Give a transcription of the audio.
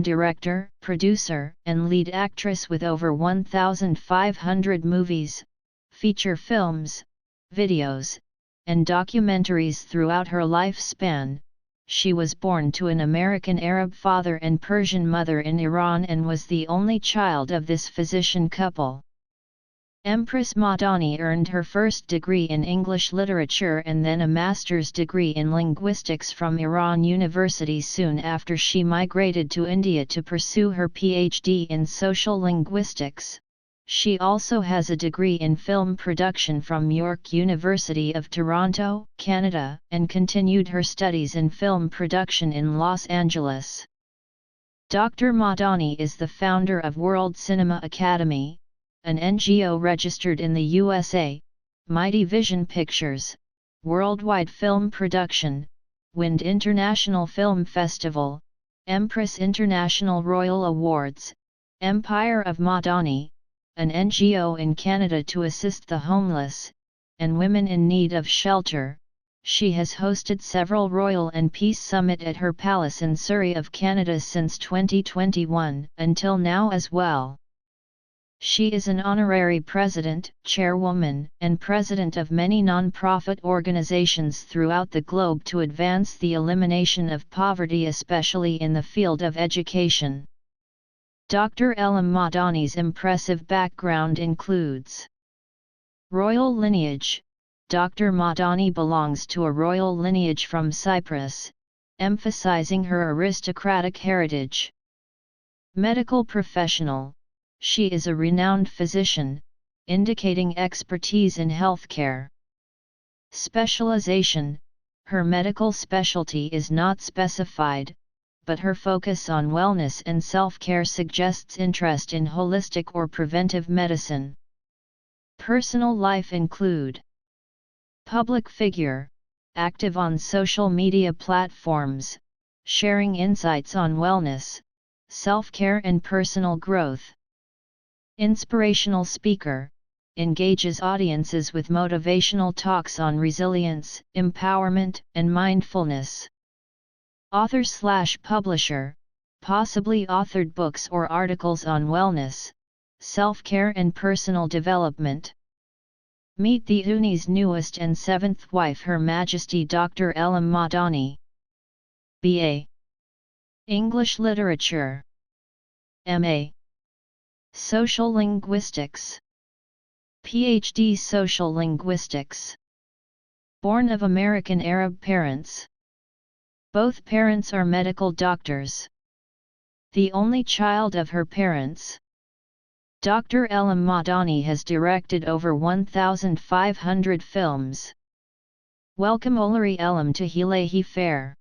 director, producer, and lead actress with over 1,500 movies, feature films, videos, and documentaries throughout her lifespan. She was born to an American Arab father and Persian mother in Iran and was the only child of this physician couple. Empress Madani earned her first degree in English literature and then a master's degree in linguistics from Iran University soon after she migrated to India to pursue her PhD in social linguistics. She also has a degree in film production from York University of Toronto, Canada, and continued her studies in film production in Los Angeles. Dr. Madani is the founder of World Cinema Academy, an NGO registered in the USA, Mighty Vision Pictures, Worldwide Film Production, Wind International Film Festival, Empress International Royal Awards, Empire of Madani, an NGO in Canada to assist the homeless, and women in need of shelter. She has hosted several Royal and Peace Summit at her palace in Surrey of Canada since 2021 until now as well. She is an honorary president, chairwoman, and president of many non-profit organizations throughout the globe to advance the elimination of poverty, especially in the field of education. Dr. Elham Madani's impressive background includes royal lineage. Dr. Madani belongs to a royal lineage from Cyprus, emphasizing her aristocratic heritage. Medical professional. She is a renowned physician, indicating expertise in healthcare. Specialization. Her medical specialty is not specified, but her focus on wellness and self-care suggests interest in holistic or preventive medicine. Personal life include public figure, active on social media platforms, sharing insights on wellness, self-care and personal growth. Inspirational speaker, engages audiences with motivational talks on resilience, empowerment, and mindfulness. Author/publisher, possibly authored books or articles on wellness, self-care and personal development. Meet the Ooni's newest and seventh wife, Her Majesty Dr. Elham Madani. B.A. English Literature. M.A. Social Linguistics. Ph.D. Social Linguistics. Born of American Arab parents. Both parents are medical doctors. The only child of her parents. Dr. Elham Madani has directed over 1,500 films. Welcome Olori Elham to Hilehi Fair.